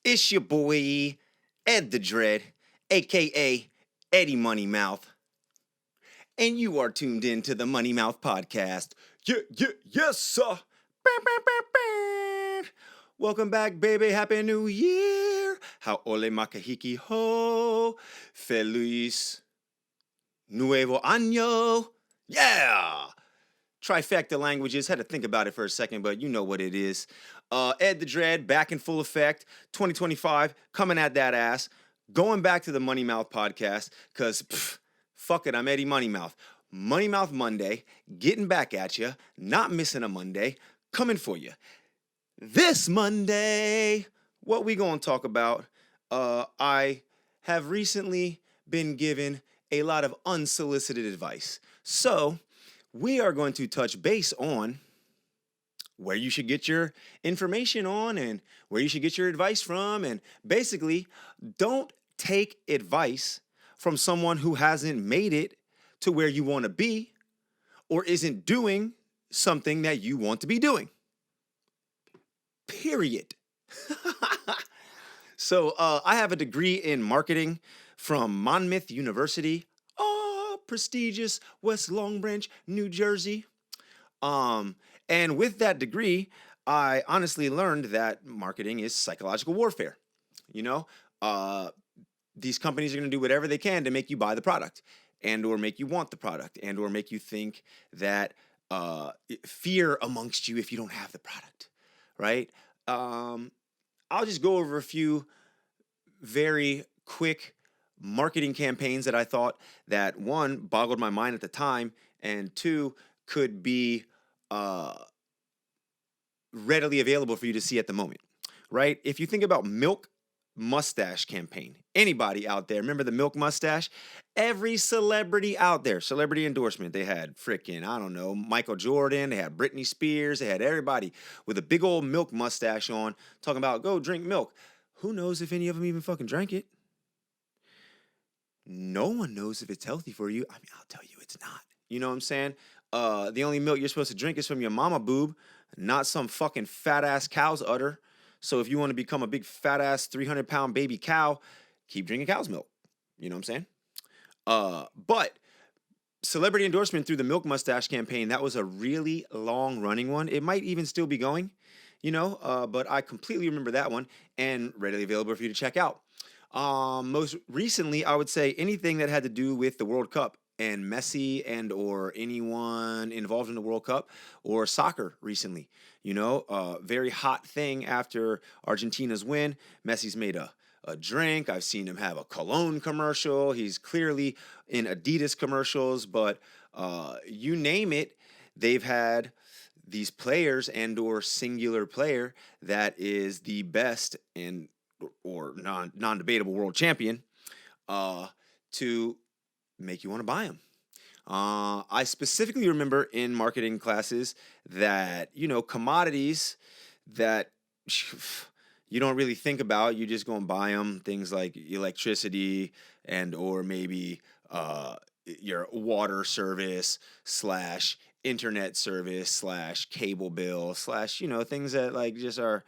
It's your boy, Ed the Dread, aka Eddie Money Mouth, and you are tuned in to the Money Mouth Podcast. Yes, sir. Bah, bah, bah, bah. Welcome back, baby. Happy New Year. How ole makahiki ho. Feliz Nuevo Año. Yeah. Trifecta languages. Had to think about it for a second, but you know what it is. Ed the Dread back in full effect. 2025 coming at that ass. Going back to the Money Mouth podcast because fuck it, I'm Eddie Money Mouth. Money Mouth Monday, getting back at you, not missing a Monday, coming for you. This Monday, what we gonna talk about? I have recently been given a lot of unsolicited advice, so we are going to touch base on where you should get your information on and where you should get your advice from. And basically, don't take advice from someone who hasn't made it to where you want to be or isn't doing something that you want to be doing. Period. So I have a degree in marketing from Monmouth University, prestigious West Long Branch, New Jersey. And with that degree, I honestly learned that marketing is psychological warfare. You know, these companies are going to do whatever they can to make you buy the product and or make you want the product and or make you think that fear amongst you if you don't have the product, right? I'll just go over a few very quick marketing campaigns that I thought that, one, boggled my mind at the time, and two, could be readily available for you to see at the moment, right? If you think about Milk Mustache campaign, anybody out there remember the Milk Mustache? Every celebrity out there, celebrity endorsement, they had frickin', I don't know, Michael Jordan, they had Britney Spears, they had everybody with a big old milk mustache on talking about go drink milk. Who knows if any of them even fucking drank it? No one knows if it's healthy for you. I mean, I'll tell you it's not. You know what I'm saying? The only milk you're supposed to drink is from your mama boob, not some fucking fat ass cow's udder. So if you want to become a big fat ass 300-pound baby cow, keep drinking cow's milk. You know what I'm saying? But celebrity endorsement through the Milk Mustache campaign, that was a really long running one. It might even still be going, you know, but I completely remember that one and readily available for you to check out. Most recently, I would say anything that had to do with the World Cup and Messi and or anyone involved in the World Cup or soccer recently. You know, very hot thing after Argentina's win. Messi's made a drink. I've seen him have a cologne commercial. He's clearly in Adidas commercials, but you name it, they've had these players and or singular player that is the best and or non-debatable world champion to make you want to buy them. I specifically remember in marketing classes that, you know, commodities that you don't really think about, you just go and buy them, things like electricity and or maybe your water service / internet service / cable bill / you know, things that like just are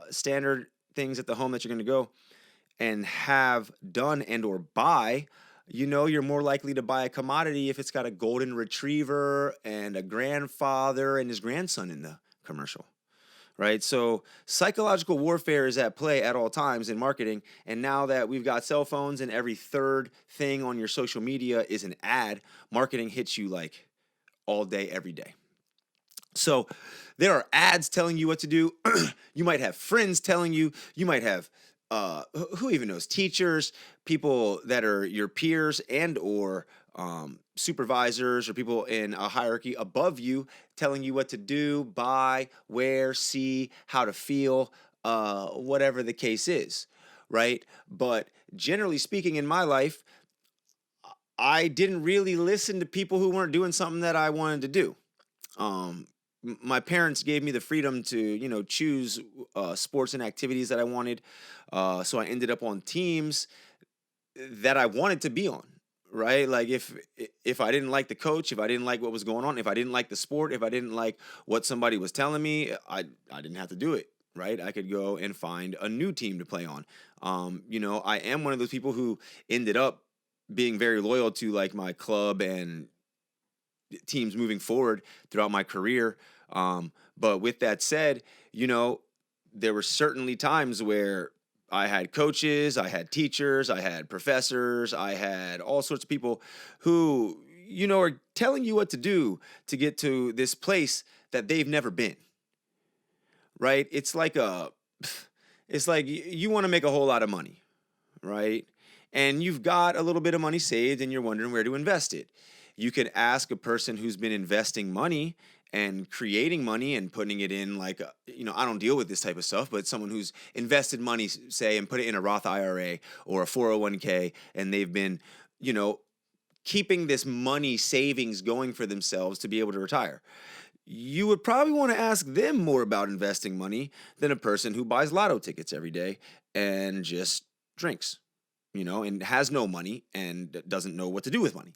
standard things at the home that you're going to go and have done and or buy. You know, you're more likely to buy a commodity if it's got a golden retriever and a grandfather and his grandson in the commercial, right? So psychological warfare is at play at all times in marketing. And now that we've got cell phones and every third thing on your social media is an ad, marketing hits you like all day, every day. So there are ads telling you what to do. You might have friends telling you. You might have who even knows, teachers, people that are your peers and or supervisors or people in a hierarchy above you telling you what to do, buy, wear, see, how to feel, whatever the case is, right? But generally speaking, in my life, I didn't really listen to people who weren't doing something that I wanted to do. My parents gave me the freedom to, you know, choose sports and activities that I wanted. So I ended up on teams that I wanted to be on, right? Like if I didn't like the coach, if I didn't like what was going on, if I didn't like the sport, if I didn't like what somebody was telling me, I didn't have to do it. right? I could go and find a new team to play on. I am one of those people who ended up being very loyal to like my club and teams moving forward throughout my career. But with that said, there were certainly times where I had coaches, I had teachers, I had professors, I had all sorts of people who, are telling you what to do to get to this place that they've never been, right? It's like you want to make a whole lot of money, right? And you've got a little bit of money saved and you're wondering where to invest it. You can ask a person who's been investing money and creating money and putting it in like, I don't deal with this type of stuff, but someone who's invested money, say, and put it in a Roth IRA or a 401k, and they've been, you know, keeping this money savings going for themselves to be able to retire. You would probably want to ask them more about investing money than a person who buys lotto tickets every day and just drinks, and has no money and doesn't know what to do with money,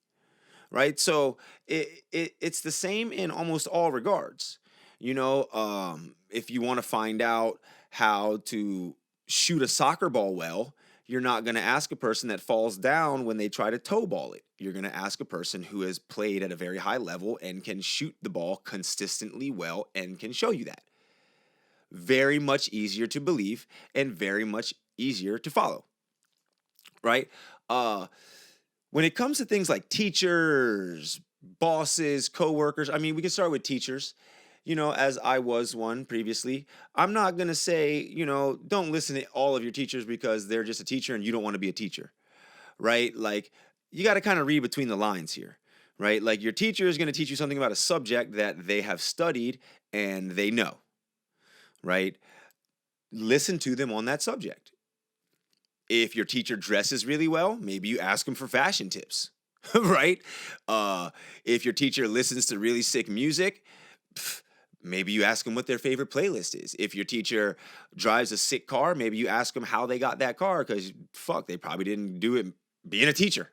right? So it's the same in almost all regards. If you want to find out how to shoot a soccer ball well, you're not going to ask a person that falls down when they try to toe ball it. You're going to ask a person who has played at a very high level and can shoot the ball consistently well and can show you that. Very much easier to believe and very much easier to follow, right? When it comes to things like teachers, bosses, coworkers, I mean, we can start with teachers. As I was one previously, I'm not going to say, don't listen to all of your teachers because they're just a teacher and you don't want to be a teacher, right? Like, you got to kind of read between the lines here, right? Like, your teacher is going to teach you something about a subject that they have studied and they know, right? Listen to them on that subject. If your teacher dresses really well, maybe you ask them for fashion tips, right? If your teacher listens to really sick music, maybe you ask them what their favorite playlist is. If your teacher drives a sick car, maybe you ask them how they got that car because, they probably didn't do it being a teacher.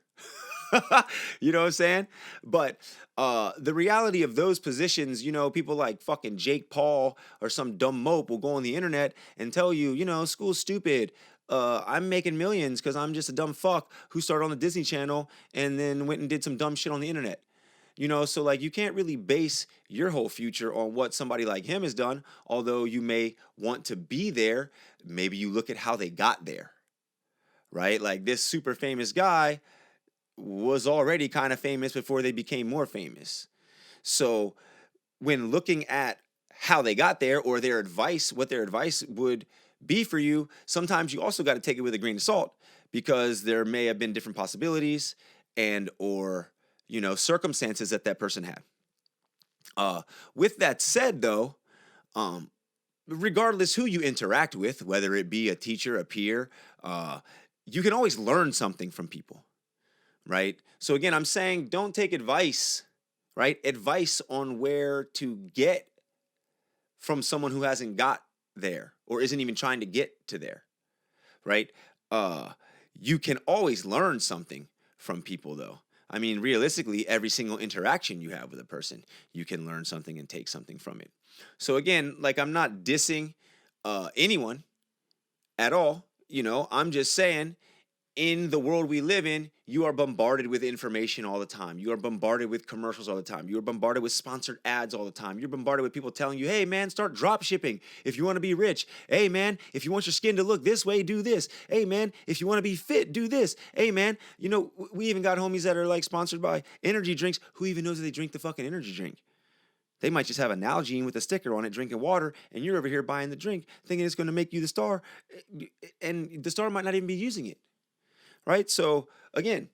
You know what I'm saying? But the reality of those positions, people like fucking Jake Paul or some dumb mope will go on the internet and tell you, school's stupid. I'm making millions because I'm just a dumb fuck who started on the Disney Channel and then went and did some dumb shit on the internet. So like you can't really base your whole future on what somebody like him has done, although you may want to be there. Maybe you look at how they got there, right? Like this super famous guy was already kind of famous before they became more famous. So when looking at how they got there or their advice, what their advice would be for you, sometimes you also got to take it with a grain of salt because there may have been different possibilities and or circumstances that person had. With that said, though, regardless who you interact with, whether it be a teacher, a peer, you can always learn something from people, right? So again, I'm saying don't take advice, right? Advice on where to get from someone who hasn't got there or isn't even trying to get to there, right? You can always learn something from people, though. I mean, realistically, every single interaction you have with a person, you can learn something and take something from it. So again, like I'm not dissing anyone at all. I'm just saying in the world we live in, you are bombarded with information all the time. You are bombarded with commercials all the time. You are bombarded with sponsored ads all the time. You're bombarded with people telling you, hey, man, start drop shipping if you want to be rich. Hey, man, if you want your skin to look this way, do this. Hey, man, if you want to be fit, do this. Hey, man, we even got homies that are like sponsored by energy drinks. Who even knows that they drink the fucking energy drink? They might just have a Nalgene with a sticker on it, drinking water, and you're over here buying the drink, thinking it's going to make you the star, and the star might not even be using it. Right? So again,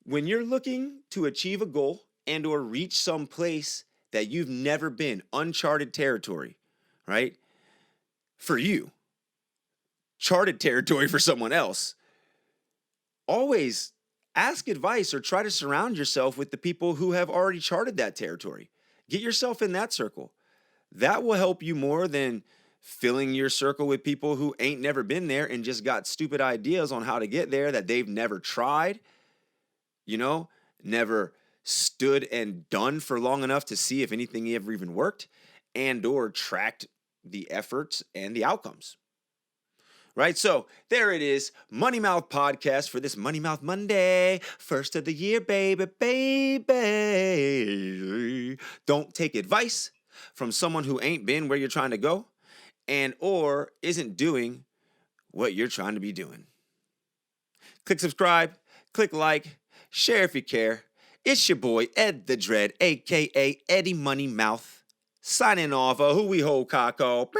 when you're looking to achieve a goal and or reach some place that you've never been, uncharted territory, right? For you, charted territory for someone else, always ask advice or try to surround yourself with the people who have already charted that territory. Get yourself in that circle. That will help you more than filling your circle with people who ain't never been there and just got stupid ideas on how to get there that they've never tried, never stood and done for long enough to see if anything ever even worked and or tracked the efforts and the outcomes. Right? So there it is. Money Mouth Podcast for this Money Mouth Monday. First of the year, baby, baby. Don't take advice from someone who ain't been where you're trying to go and or isn't doing what you're trying to be doing. Click subscribe, click like, share if you care. It's your boy, Ed the Dread, a.k.a. Eddie Money Mouth, signing off. Who we hold, Kako.